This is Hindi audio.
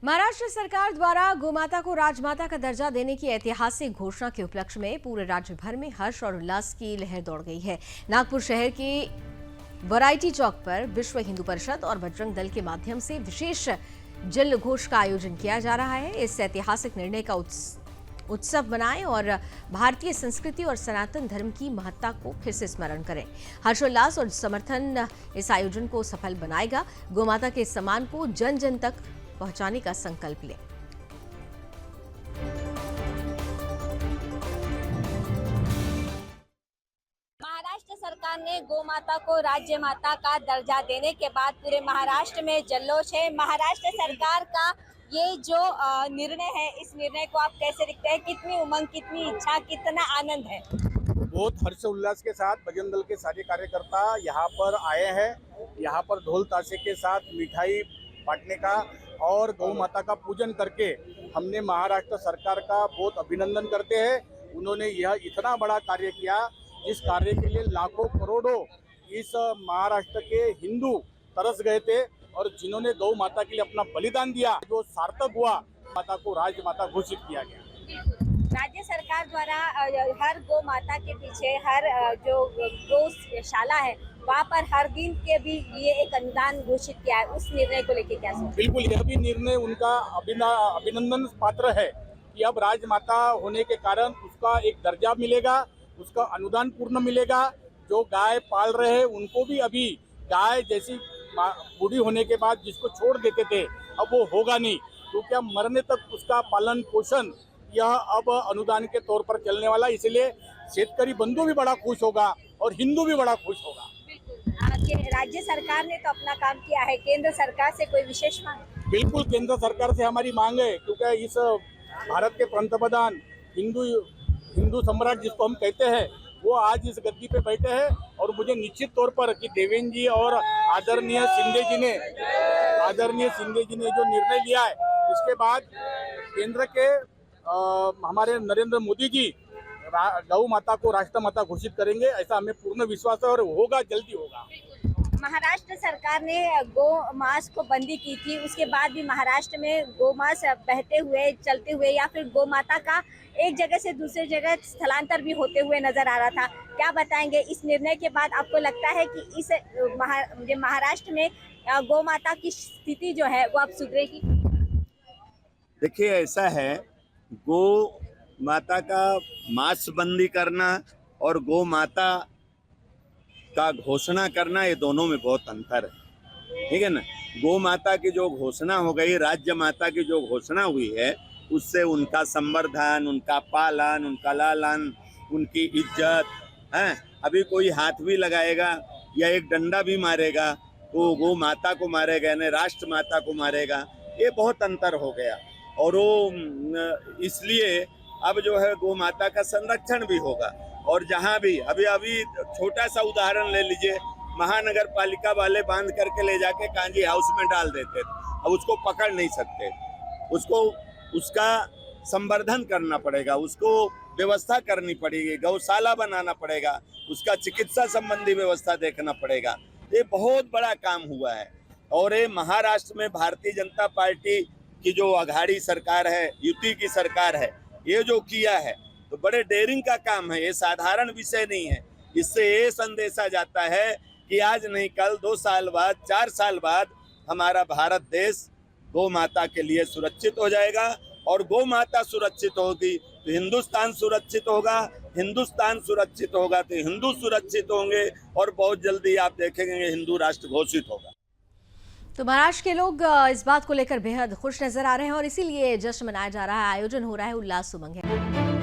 महाराष्ट्र सरकार द्वारा गोमाता को राजमाता का दर्जा देने की ऐतिहासिक घोषणा के उपलक्ष्य में पूरे राज्य भर में हर्ष और उल्लास की लहर दौड़ गई है। नागपुर शहर के वैरायटी चौक पर विश्व हिंदू परिषद और बजरंग दल के माध्यम से विशेष जल घोष का आयोजन किया जा रहा है। इस ऐतिहासिक निर्णय का उत्सव बनाएं और भारतीय संस्कृति और सनातन धर्म की महत्ता को फिर से स्मरण करें। हर्षोल्लास और समर्थन इस आयोजन को सफल बनाएगा। गोमाता के सम्मान को जन जन तक पहुंचाने का संकल्प लें। महाराष्ट्र सरकार ने गोमाता को राज्य माता का दर्जा देने के बाद पूरे महाराष्ट्र में जल्लोष है। महाराष्ट्र सरकार का ये जो निर्णय है, इस निर्णय को आप कैसे देखते हैं? कितनी उमंग, कितनी इच्छा, कितना आनंद है? बहुत हर्ष उल्लास के साथ बजरंग दल के सारे कार्यकर्ता यहाँ पर आए हैं। यहाँ पर ढोल ताशे के साथ मिठाई बांटने का और गौ माता का पूजन करके हमने महाराष्ट्र सरकार का बहुत अभिनंदन करते हैं। उन्होंने यह इतना बड़ा कार्य किया, जिस कार्य के लिए लाखों करोड़ों इस महाराष्ट्र के हिंदू तरस गए थे और जिन्होंने गौ माता के लिए अपना बलिदान दिया, जो सार्थक हुआ। माता को राजमाता घोषित किया गया। राज्य सरकार द्वारा हर गौ माता के पीछे हर जो गौशाला है वहाँ पर हर दिन के भी लिए एक अनुदान घोषित किया है। उस निर्णय को लेकर क्या सोचते हैं? बिल्कुल, यह भी निर्णय उनका अभिनंदन पात्र है कि अब राजमाता होने के कारण उसका एक दर्जा मिलेगा, उसका अनुदान पूर्ण मिलेगा। जो गाय पाल रहे हैं उनको भी अभी गाय जैसी बूढ़ी होने के बाद जिसको छोड़ देते थे, अब वो होगा नहीं, क्योंकि अब मरने तक उसका पालन पोषण यह अब अनुदान के तौर पर चलने वाला। इसलिए शेतकरी बंधु भी बड़ा खुश होगा और हिंदू भी बड़ा खुश होगा। राज्य सरकार ने तो अपना काम किया है, केंद्र सरकार से कोई विशेष मांग? बिल्कुल, केंद्र सरकार से हमारी मांग है, क्योंकि इस भारत के पंतप्रधान हिंदू सम्राट जिसको हम कहते हैं, वो आज इस गद्दी पे बैठे हैं और मुझे निश्चित तौर पर कि देवेंद्र जी और आदरणीय शिंदे जी ने जो निर्णय लिया है, इसके बाद केंद्र के हमारे नरेंद्र मोदी जी गौ माता को राष्ट्रमाता घोषित करेंगे, ऐसा हमें पूर्ण विश्वास है और होगा, जल्दी होगा। महाराष्ट्र सरकार ने गौ मास को बंदी की थी, उसके बाद भी महाराष्ट्र में गौ मास बहते हुए, चलते हुए या फिर गौ माता का एक जगह से दूसरी जगह स्थलांतर भी होते हुए नजर आ रहा था। क्या बताएंगे इस निर्णय के बाद? आपको लगता है कि इस महाराष्ट्र में गौ माता की स्थिति जो है वो अब सुधरेगी? देखिए, ऐसा है, गौ माता का मांस बंदी करना और गौ माता का घोषणा करना, ये दोनों में बहुत अंतर है, ठीक है ना। गौ माता की जो घोषणा हो गई, राज्य माता की जो घोषणा हुई है, उससे उनका संवर्धन, उनका पालन, उनका लालन, उनकी इज्जत है। अभी कोई हाथ भी लगाएगा या एक डंडा भी मारेगा तो गौ माता को मारेगा, यानी राष्ट्र माता को मारेगा। ये बहुत अंतर हो गया और वो इसलिए अब जो है गौ माता का संरक्षण भी होगा। और जहाँ भी अभी छोटा सा उदाहरण ले लीजिए, महानगर पालिका वाले बांध करके ले जाके कांजी हाउस में डाल देते थे, अब उसको पकड़ नहीं सकते। उसका संवर्धन करना पड़ेगा, उसको व्यवस्था करनी पड़ेगी, गौशाला बनाना पड़ेगा, उसका चिकित्सा संबंधी व्यवस्था देखना पड़ेगा। ये बहुत बड़ा काम हुआ है और ये महाराष्ट्र में भारतीय जनता पार्टी की जो अघाड़ी सरकार है, युति की सरकार है, ये जो किया है तो बड़े डेयरिंग का काम है, ये साधारण विषय नहीं है। इससे ये संदेशा जाता है कि आज नहीं कल, 2 साल बाद, 4 साल बाद हमारा भारत देश गौ माता के लिए सुरक्षित हो जाएगा और गौ माता सुरक्षित होगी तो हिंदुस्तान सुरक्षित होगा, हिंदुस्तान सुरक्षित होगा तो हिंदू सुरक्षित होंगे और बहुत जल्दी आप देखेंगे हिंदू राष्ट्र घोषित होगा। तो महाराष्ट्र के लोग इस बात को लेकर बेहद खुश नजर आ रहे हैं और इसीलिए जश्न मनाया जा रहा है, आयोजन हो रहा है, उल्लास उमंग है।